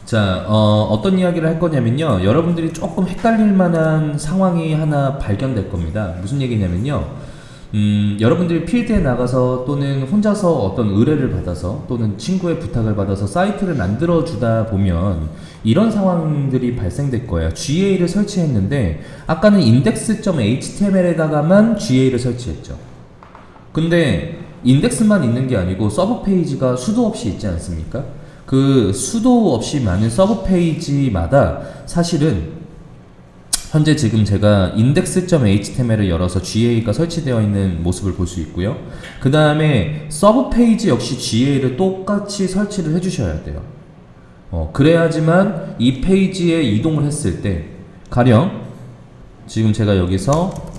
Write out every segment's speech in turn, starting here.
자, 어떤 이야기를 할 거냐면요. 여러분들이 조금 헷갈릴 만한 상황이 하나 발견될 겁니다. 무슨 얘기냐면요. 여러분들이 필드에 나가서 또는 혼자서 어떤 의뢰를 받아서 또는 친구의 부탁을 받아서 사이트를 만들어 주다 보면 이런 상황들이 발생될 거예요. GA를 설치했는데 아까는 index.html에다가만 GA를 설치했죠. 근데 인덱스만 있는 게 아니고 서브 페이지가 수도 없이 있지 않습니까? 그 수도 없이 많은 서브 페이지마다 사실은 현재 지금 제가 index.html을 열어서 GA가 설치되어 있는 모습을 볼 수 있고요. 그 다음에 서브 페이지 역시 GA를 똑같이 설치를 해주셔야 돼요. 그래야지만 이 페이지에 이동을 했을 때 가령 지금 제가 여기서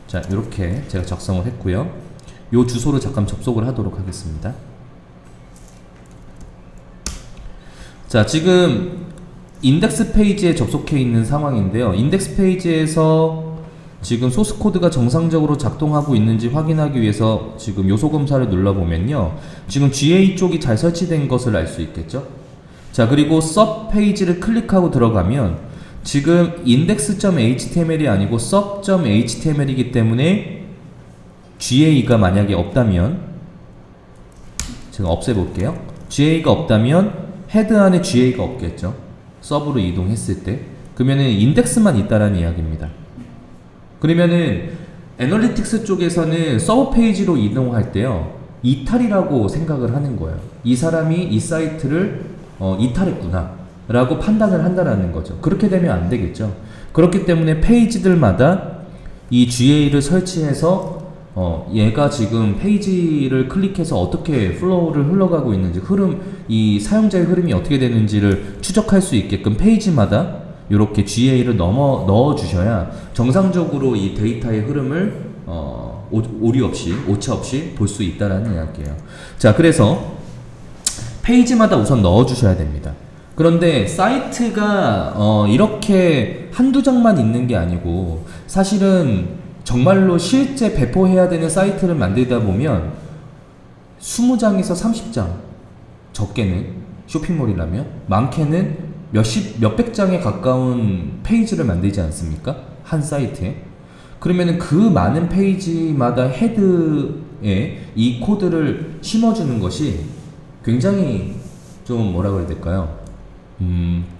자, 이렇게 제가 작성을 했고요. 요 주소로 잠깐 접속을 하도록 하겠습니다. 자, 지금 인덱스 페이지에 접속해 있는 상황인데요. 인덱스 페이지에서 지금 소스 코드가 정상적으로 작동하고 있는지 확인하기 위해서 지금 요소 검사를 눌러보면요. 지금 GA 쪽이 잘 설치된 것을 알 수 있겠죠? 자, 그리고 sub 페이지를 클릭하고 들어가면 지금 index.html이 아니고 sub.html이기 때문에 GA가 만약에 없다면 제가 없애볼게요. GA가 없다면 헤드 안에 GA가 없겠죠. 서브로 이동했을 때 그러면은 인덱스만 있다라는 이야기입니다. 그러면은 애널리틱스 쪽에서는 서브 페이지로 이동할 때요 이탈이라고 생각을 하는 거예요. 이 사람이 이 사이트를 이탈했구나 라고 판단을 한다라는 거죠. 그렇게 되면 안 되겠죠. 그렇기 때문에 페이지들마다 이 GA를 설치해서 얘가 지금 페이지를 클릭해서 어떻게 플로우를 흘러가고 있는지 이 사용자의 흐름이 어떻게 되는지를 추적할 수 있게끔 페이지마다 이렇게 GA를 넣어 주셔야 정상적으로 이 데이터의 흐름을 오류 없이 오차 없이 볼 수 있다라는 이야기예요. 자, 그래서 페이지마다 우선 넣어 주셔야 됩니다. 그런데 사이트가 이렇게 한두 장만 있는 게 아니고 사실은 정말로 실제 배포해야 되는 사이트를 만들다 보면 20장에서 30장, 적게는 쇼핑몰이라면 많게는 몇백 장에 가까운 페이지를 만들지 않습니까? 한 사이트에. 그러면은 그 많은 페이지마다 헤드에 이 코드를 심어주는 것이 굉장히 좀 뭐라 그래야 될까요?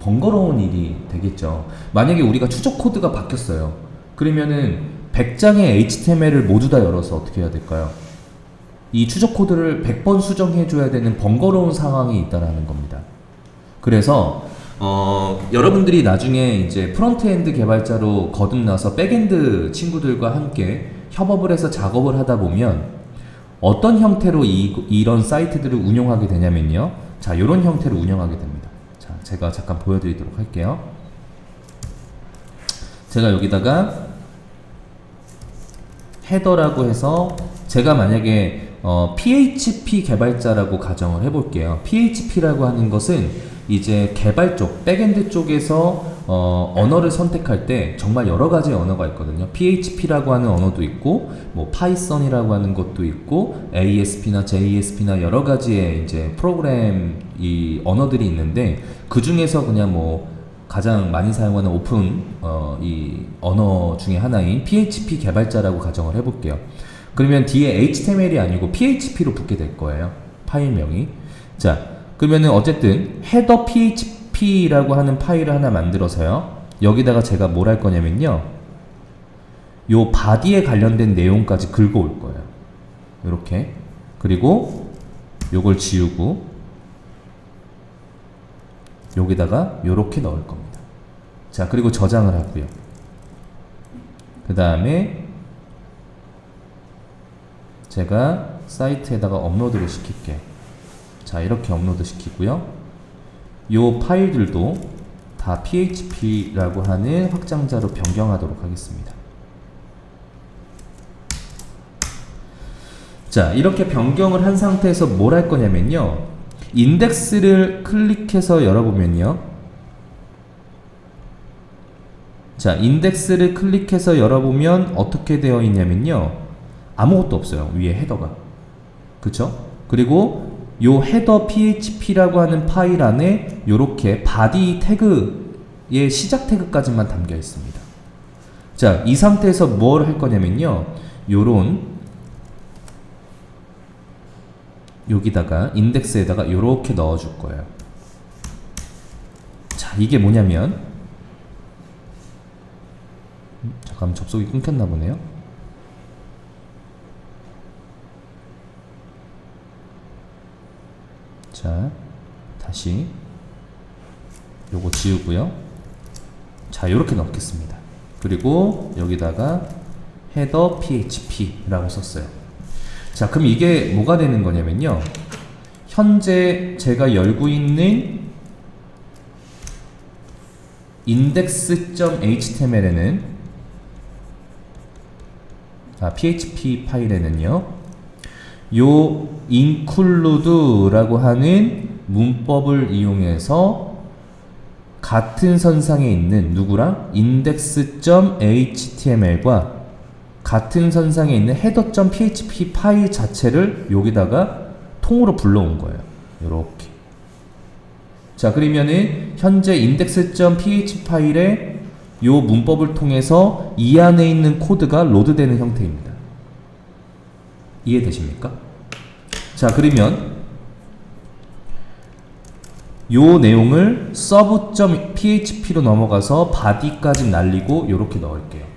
번거로운 일이 되겠죠. 만약에 우리가 추적 코드가 바뀌었어요. 그러면은 100장의 HTML을 모두 다 열어서 어떻게 해야 될까요? 이 추적 코드를 100번 수정해줘야 되는 번거로운 상황이 있다라는 겁니다. 그래서 여러분들이 나중에 이제 프론트엔드 개발자로 거듭나서 백엔드 친구들과 함께 협업을 해서 작업을 하다 보면 어떤 형태로 이런 사이트들을 운영하게 되냐면요. 자, 이런 형태로 운영하게 됩니다. 자, 제가 잠깐 보여드리도록 할게요. 제가 여기다가 헤더라고 해서 제가 만약에 PHP 개발자라고 가정을 해볼게요. PHP라고 하는 것은 이제 개발 쪽, 백엔드 쪽에서 언어를 선택할 때 정말 여러 가지 언어가 있거든요. PHP라고 하는 언어도 있고, 뭐 파이썬이라고 하는 것도 있고, ASP나 JSP나 여러 가지의 이제 프로그램 이 언어들이 있는데 그 중에서 그냥 뭐 가장 많이 사용하는 오픈 이 언어 중에 하나인 PHP 개발자라고 가정을 해볼게요. 그러면 뒤에 HTML이 아니고 PHP로 붙게 될 거예요. 파일명이. 자, 그러면은 어쨌든 header php라고 하는 파일을 하나 만들어서요. 여기다가 제가 뭘 할 거냐면요. 요 바디에 관련된 내용까지 긁어올 거예요. 이렇게. 그리고 요걸 지우고 여기다가 요렇게 넣을 겁니다. 자, 그리고 저장을 하고요. 그 다음에 제가 사이트에다가 업로드를 시킬게요. 자, 이렇게 업로드 시키고요. 요 파일들도 다 php라고 하는 확장자로 변경하도록 하겠습니다. 자, 이렇게 변경을 한 상태에서 뭘 할 거냐면요. 인덱스를 클릭해서 열어보면요. 자, 인덱스를 클릭해서 열어보면 어떻게 되어 있냐면요. 아무것도 없어요. 위에 헤더가. 그쵸? 그리고 요 헤더 php라고 하는 파일 안에 요렇게 바디 태그의 시작 태그까지만 담겨 있습니다. 자, 이 상태에서 뭘 할 거냐면요. 요런 여기다가 인덱스에다가 요렇게 넣어 줄 거예요. 자, 이게 뭐냐면 잠깐 접속이 끊겼나 보네요. 자, 다시 요거 지우고요. 자, 요렇게 넣겠습니다. 그리고 여기다가 header php라고 썼어요. 자, 그럼 이게 뭐가 되는 거냐면요. 현재 제가 열고 있는 index.html에는 php 파일에는요. 요 include라고 하는 문법을 이용해서 같은 선상에 있는 누구랑 index.html과 같은 선상에 있는 header.php 파일 자체를 여기다가 통으로 불러온 거예요. 요렇게. 자, 그러면은 현재 index.php 파일에 요 문법을 통해서 이 안에 있는 코드가 로드되는 형태입니다. 이해되십니까? 자, 그러면 요 내용을 sub.php로 넘어가서 body까지 날리고 요렇게 넣을게요.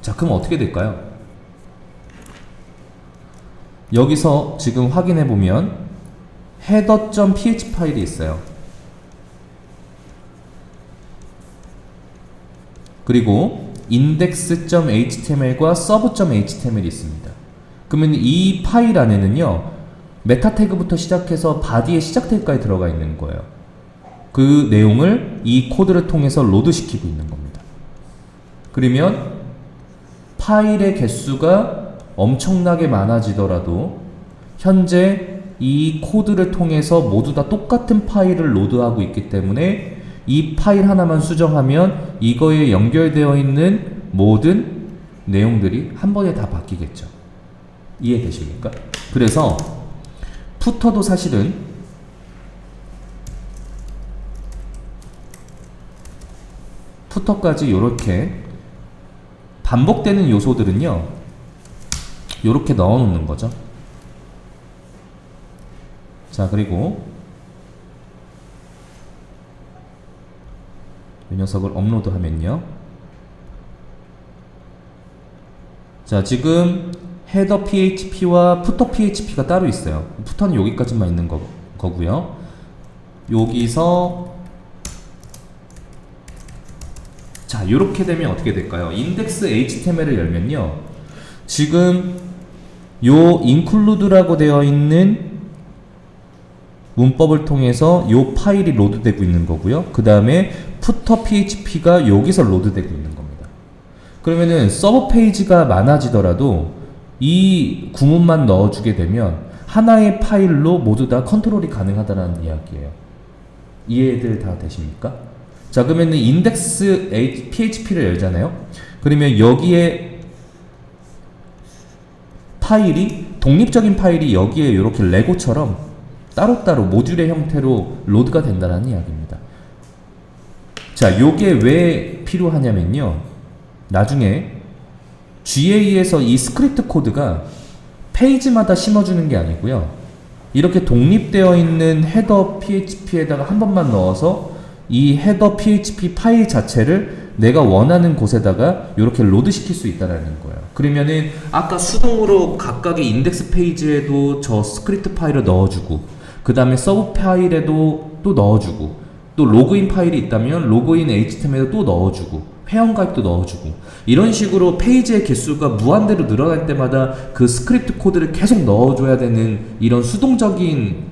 자, 그럼 어떻게 될까요? 여기서 지금 확인해 보면 header.php 파일이 있어요. 그리고 index.html과 sub.html이 있습니다. 그러면 이 파일 안에는요, 메타 태그부터 시작해서 바디의 시작 태그까지 들어가 있는 거예요. 그 내용을 이 코드를 통해서 로드 시키고 있는 겁니다. 그러면 파일의 개수가 엄청나게 많아지더라도 현재 이 코드를 통해서 모두 다 똑같은 파일을 로드하고 있기 때문에 이 파일 하나만 수정하면 이거에 연결되어 있는 모든 내용들이 한 번에 다 바뀌겠죠. 이해되십니까? 그래서 푸터도 사실은 푸터까지 이렇게 반복되는 요소들은요, 이렇게 넣어 놓는 거죠. 자, 그리고 이 녀석을 업로드 하면요. 자, 지금 header php와 footer php가 따로 있어요. footer는 여기까지만 있는 거고요. 여기서 자, 요렇게 되면 어떻게 될까요? index html을 열면요. 지금 요 include라고 되어 있는 문법을 통해서 요 파일이 로드되고 있는 거고요. 그 다음에 footer php가 여기서 로드되고 있는 겁니다. 그러면은 서버 페이지가 많아지더라도 이 구문만 넣어주게 되면 하나의 파일로 모두 다 컨트롤이 가능하다는 이야기예요. 이해들 다 되십니까? 자, 그러면 index php를 열잖아요. 그러면 여기에 파일이, 독립적인 파일이 여기에 이렇게 레고처럼 따로따로 모듈의 형태로 로드가 된다는 이야기입니다. 자, 요게 왜 필요하냐면요. 나중에 GA에서 이 스크립트 코드가 페이지마다 심어주는 게 아니고요. 이렇게 독립되어 있는 헤더 php에다가 한 번만 넣어서 이 헤더 php 파일 자체를 내가 원하는 곳에다가 이렇게 로드 시킬 수 있다는 거예요. 그러면은 아까 수동으로 각각의 인덱스 페이지에도 저 스크립트 파일을 넣어주고, 그 다음에 서브 파일에도 또 넣어주고, 또 로그인 파일이 있다면 로그인 HTML에도 또 넣어주고, 회원가입도 넣어주고, 이런 식으로 페이지의 개수가 무한대로 늘어날 때마다 그 스크립트 코드를 계속 넣어줘야 되는 이런 수동적인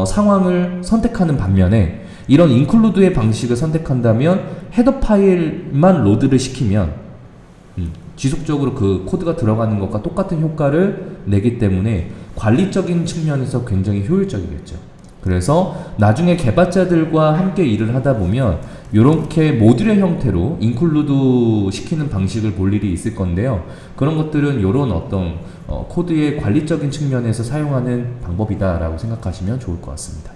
상황을 선택하는 반면에, 이런 include의 방식을 선택한다면 헤더 파일만 로드를 시키면 지속적으로 그 코드가 들어가는 것과 똑같은 효과를 내기 때문에 관리적인 측면에서 굉장히 효율적이겠죠. 그래서 나중에 개발자들과 함께 일을 하다 보면 이렇게 모듈의 형태로 인클루드 시키는 방식을 볼 일이 있을 건데요. 그런 것들은 이런 어떤 코드의 관리적인 측면에서 사용하는 방법이다라고 생각하시면 좋을 것 같습니다.